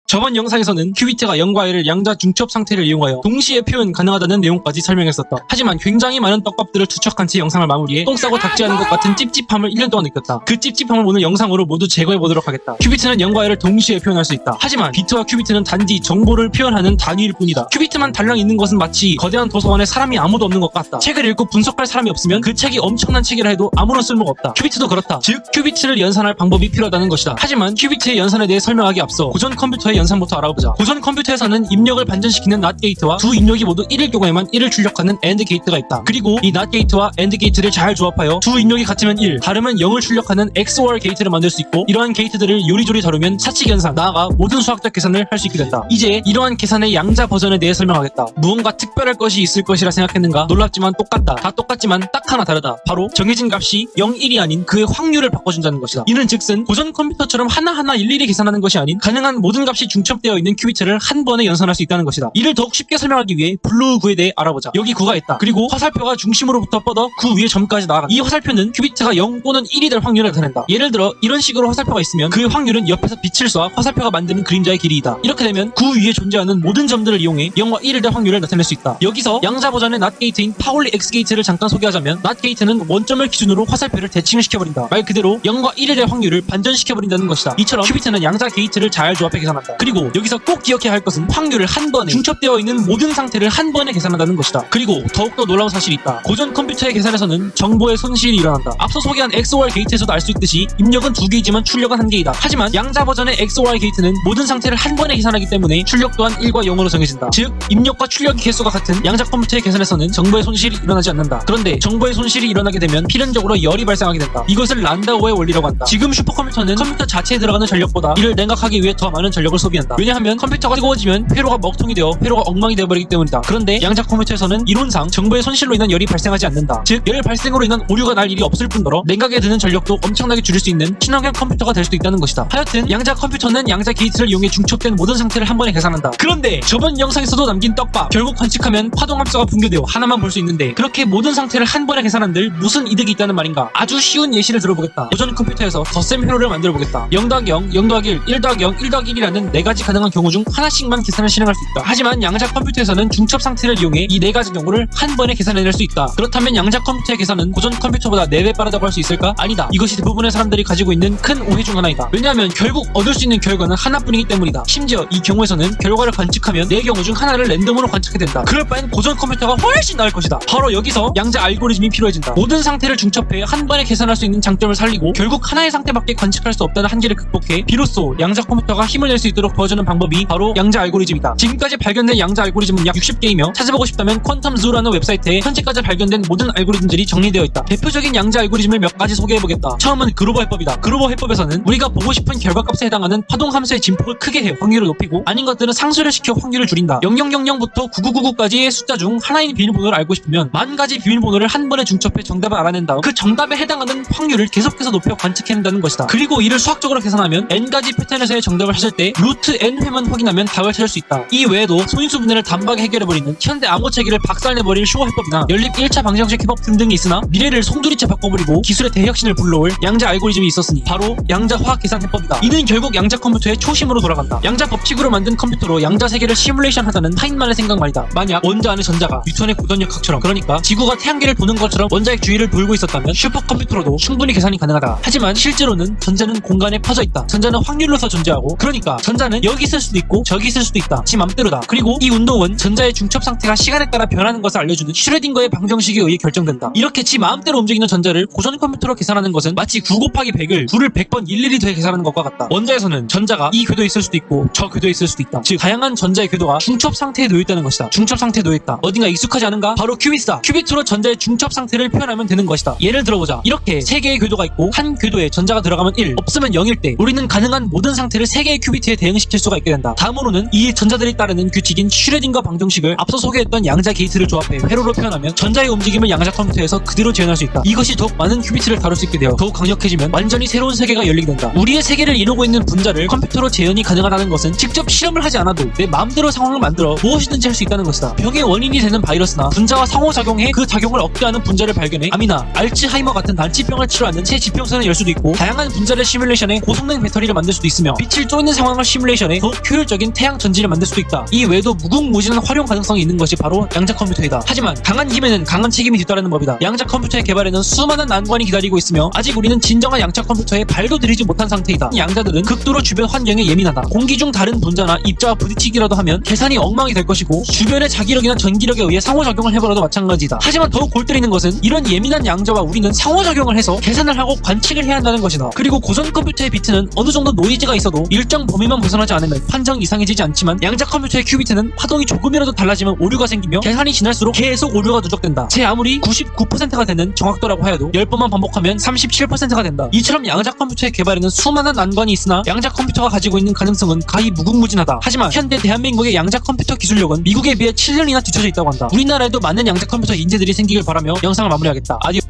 저번 영상에서는 큐비트가 0과 1을 양자 중첩 상태를 이용하여 동시에 표현 가능하다는 내용까지 설명했었다. 하지만 굉장히 많은 떡밥들을 투척한 채 영상을 마무리해 똥 싸고 닦지 않은 것 같은 찝찝함을 1년 동안 느꼈다. 그 찝찝함을 오늘 영상으로 모두 제거해보도록 하겠다. 큐비트는 0과 1을 동시에 표현할 수 있다. 하지만 비트와 큐비트는 단지 정보를 표현하는 단위일 뿐이다. 큐비트만 달랑 있는 것은 마치 거대한 도서관에 사람이 아무도 없는 것 같다. 책을 읽고 분석할 사람이 없으면 그 책이 엄청난 책이라 해도 아무런 쓸모가 없다. 큐비트도 그렇다. 즉 큐비트를 연산할 방법이 필요하다는 것이다. 하지만 큐비트의 연산에 대해 설명하기 앞서 고전 컴퓨터의 연산부터 알아보자. 고전 컴퓨터에서는 입력을 반전시키는 NOT 게이트와 두 입력이 모두 1일 경우에만 1을 출력하는 AND 게이트가 있다. 그리고 이 NOT 게이트와 AND 게이트를 잘 조합하여 두 입력이 같으면 1, 다르면 0을 출력하는 XOR 게이트를 만들 수 있고, 이러한 게이트들을 요리조리 다루면 차칙 연산, 나아가 모든 수학적 계산을 할 수 있게 된다. 이제 이러한 계산의 양자 버전에 대해 설명하겠다. 무언가 특별할 것이 있을 것이라 생각했는가? 놀랍지만 똑같다. 다 똑같지만 딱 하나 다르다. 바로 정해진 값이 0, 1이 아닌 그의 확률을 바꿔준다는 것이다. 이는 즉슨 고전 컴퓨터처럼 하나하나 일일이 계산하는 것이 아닌 가능한 모든 값이 중첩되어 있는 큐비트를 한 번에 연산할 수 있다는 것이다. 이를 더욱 쉽게 설명하기 위해 블루 구에 대해 알아보자. 여기 구가 있다. 그리고 화살표가 중심으로부터 뻗어 구 위의 점까지 나아간다. 이 화살표는 큐비트가 0 또는 1이 될 확률을 나타낸다. 예를 들어 이런 식으로 화살표가 있으면 그의 확률은 옆에서 빛을 쏴 화살표가 만드는 그림자의 길이이다. 이렇게 되면 구 위에 존재하는 모든 점들을 이용해 0과 1을 될 확률을 나타낼 수 있다. 여기서 양자 버전의 NOT 게이트인 파울리 X 게이트를 잠깐 소개하자면, NOT 게이트는 원점을 기준으로 화살표를 대칭을 시켜버린다. 말 그대로 0과 1의 될 확률을 반전시켜버린다는 것이다. 이처럼 큐비트는 양자 게이트를 잘 조합해 계산한다. 그리고 여기서 꼭 기억해야 할 것은 확률을 한 번에, 중첩되어 있는 모든 상태를 한 번에 계산한다는 것이다. 그리고 더욱더 놀라운 사실이 있다. 고전 컴퓨터의 계산에서는 정보의 손실이 일어난다. 앞서 소개한 XOR 게이트에서도 알 수 있듯이 입력은 2개이지만 출력은 1개이다. 하지만 양자 버전의 XOR 게이트는 모든 상태를 한 번에 계산하기 때문에 출력 또한 1과 0으로 정해진다. 즉 입력과 출력의 개수가 같은 양자 컴퓨터의 계산에서는 정보의 손실이 일어나지 않는다. 그런데 정보의 손실이 일어나게 되면 필연적으로 열이 발생하게 된다. 이것을 란다우의 원리라고 한다. 지금 슈퍼컴퓨터는 컴퓨터 자체에 들어가는 전력보다 이를 냉각하기 위해 더 많은 전력을 소비한다. 왜냐하면 컴퓨터가 뜨거워지면 회로가 먹통이 되어 회로가 엉망이 되어버리기 때문이다. 그런데 양자 컴퓨터에서는 이론상 정보의 손실로 인한 열이 발생하지 않는다. 즉 열 발생으로 인한 오류가 날 일이 없을 뿐더러 냉각에 드는 전력도 엄청나게 줄일 수 있는 친환경 컴퓨터가 될 수도 있다는 것이다. 하여튼 양자 컴퓨터는 양자 게이트를 이용해 중첩된 모든 상태를 한 번에 계산한다. 그런데 저번 영상에서도 남긴 떡밥, 결국 관측하면 파동함수가 붕괴되어 하나만 볼 수 있는데, 그렇게 모든 상태를 한 번에 계산한들 무슨 이득이 있다는 말인가? 아주 쉬운 예시를 들어보겠다. 고전 컴퓨터에서 덧셈 회로를 만들어 보겠다. 0 더하기 0, 0 더하기 1, 1 더하기 0, 1 더하기 1이라는 4가지 가능한 경우 중 하나씩만 계산을 실행할 수 있다. 하지만 양자 컴퓨터에서는 중첩 상태를 이용해 이 4가지 경우를 한 번에 계산해낼 수 있다. 그렇다면 양자 컴퓨터의 계산은 고전 컴퓨터보다 4배 빠르다고 할 수 있을까? 아니다. 이것이 대부분의 사람들이 가지고 있는 큰 오해 중 하나이다. 왜냐하면 결국 얻을 수 있는 결과는 하나뿐이기 때문이다. 심지어 이 경우에서는 결과를 관측하면 4경우 중 하나를 랜덤으로 관측해야 된다. 그럴 바엔 고전 컴퓨터가 훨씬 나을 것이다. 바로 여기서 양자 알고리즘이 필요해진다. 모든 상태를 중첩해 한 번에 계산할 수 있는 장점을 살리고 결국 하나의 상태밖에 관측할 수 없다는 한계를 극복해 비로소 양자 컴퓨터가 힘을 낼 수 있도록 도와주는 방법이 바로 양자 알고리즘이다. 지금까지 발견된 양자 알고리즘은 약 60개이며 찾아보고 싶다면 퀀텀즈라는 웹사이트에 현재까지 발견된 모든 알고리즘들이 정리되어 있다. 대표적인 양자 알고리즘을 몇 가지 소개해보겠다. 처음은 그로버 해법이다. 그로버 해법에서는 우리가 보고 싶은 결과값에 해당하는 파동 함수의 진폭을 크게 해 확률을 높이고, 아닌 것들은 상수를 시켜 확률을 줄인다. 0000부터 9999까지의 숫자 중 하나인 비밀번호를 알고 싶으면 10,000가지 비밀번호를 한 번에 중첩해 정답을 알아낸 다음 그 정답에 해당하는 확률을 계속해서 높여 관측해낸다는 것이다. 그리고 이를 수학적으로 계산하면 n가지 패턴에서의 정답을 찾을 때 루트 n회만 확인하면 답을 찾을 수 있다. 이 외에도 소인수 분해를 단박에 해결해버리는 현대 암호 체계를 박살내버릴 슈어 해법이나 연립 1차 방정식 해법 등등이 있으나, 미래를 송두리째 바꿔버리고 기술의 대혁신을 불러올 양자 알고리즘이 있었으니 바로 양자 화학 계산 해법이다. 이는 결국 양자 컴퓨터의 초심으로 돌아간다. 양자 법칙으로 만든 컴퓨터로 양자 세계를 시뮬레이션 하자는 파인만의 생각 말이다. 만약 원자 안의 전자가 뉴턴의 고전력학처럼, 그러니까 지구가 태양계를 도는 것처럼 원자의 주위를 돌고 있었다면 슈퍼컴퓨터로도 충분히 계산이 가능하다. 하지만 실제로는 전자는 공간에 퍼져 있다. 전자는 확률로서 존재하고, 그러니까 전자는 여기 있을 수도 있고 저기 있을 수도 있다. 지 맘대로다. 그리고 이 운동은 전자의 중첩 상태가 시간에 따라 변하는 것을 알려주는 슈레딩거의 방정식에 의해 결정된다. 이렇게 지 마음대로 움직이는 전자를 고전 컴퓨터로 계산하는 것은 마치 9 곱하기 100을 9를 100번 일일이 더해 계산하는 것과 같다. 원자에서는 전자가 이 궤도에 있을 수도 있고 저 궤도에 있을 수도 있다. 즉 다양한 전자의 궤도가 중첩 상태에 놓여있다는 것이다. 중첩 상태에 놓여있다. 어딘가 익숙하지 않은가? 바로 큐비트다. 큐비트로 전자의 중첩 상태를 표현하면 되는 것이다. 예를 들어보자. 이렇게 3개의 궤도가 있고 한 궤도에 전자가 들어가면 1, 없으면 0일 때 우리는 가능한 모든 상태를 3개의 큐비트에 대응시킬 수가 있게 된다. 다음으로는 이 전자들이 따르는 규칙인 슈레딩거 방정식을 앞서 소개했던 양자 게이트를 조합해 회로로 표현하면 전자의 움직임을 양자 컴퓨터에서 그대로 재현할 수 있다. 이것이 더욱 많은 큐비트를 다룰 수 있게 되어 더욱 강력해지면 완전히 새로운 세계가 열리게 된다. 우리의 세계를 이루고 있는 분자를 컴퓨터로 재현이 가능하다는 것은 직접 실험을 하지 않아도 내 마음대로 상황을 만들어 무엇이든지 할 수 있다는 것이다. 병의 원인이 되는 바이러스나 분자와 상호작용해 그 작용을 억제하는 분자를 발견해 암이나 알츠하이머 같은 난치병을 치료하는 새 지평선을 열 수도 있고, 다양한 분자를 시뮬레이션해 고성능 배터리를 만들 수도 있으며 빛을 쫓는 상황을 시뮬레이션에 더욱 효율적인 태양 전지를 만들 수도 있다. 이 외에도 무궁무진한 활용 가능성이 있는 것이 바로 양자 컴퓨터이다. 하지만 강한 힘에는 강한 책임이 뒤따르는 법이다. 양자 컴퓨터의 개발에는 수많은 난관이 기다리고 있으며 아직 우리는 진정한 양자 컴퓨터에 발도 들이지 못한 상태이다. 이 양자들은 극도로 주변 환경에 예민하다. 공기 중 다른 분자나 입자와 부딪히기라도 하면 계산이 엉망이 될 것이고 주변의 자기력이나 전기력에 의해 상호작용을 해버려도 마찬가지다. 하지만 더욱 골 때리는 것은 이런 예민한 양자와 우리는 상호작용을 해서 계산을 하고 관측을 해야 한다는 것이다. 그리고 고전 컴퓨터의 비트는 어느 정도 노이즈가 있어도 일정 범위만 벗어나지 않으면 판정 이상해지지 않지만 양자 컴퓨터의 큐비트는 파동이 조금이라도 달라지면 오류가 생기며 계산이 지날수록 계속 오류가 누적된다. 제 아무리 99%가 되는 정확도라고 하여도 10번만 반복하면 37%가 된다. 이처럼 양자 컴퓨터의 개발에는 수많은 난관이 있으나 양자 컴퓨터가 가지고 있는 가능성은 가히 무궁무진하다. 하지만 현대 대한민국의 양자 컴퓨터 기술력은 미국에 비해 7년이나 뒤처져 있다고 한다. 우리나라에도 많은 양자 컴퓨터 인재들이 생기길 바라며 영상을 마무리하겠다. 아디오.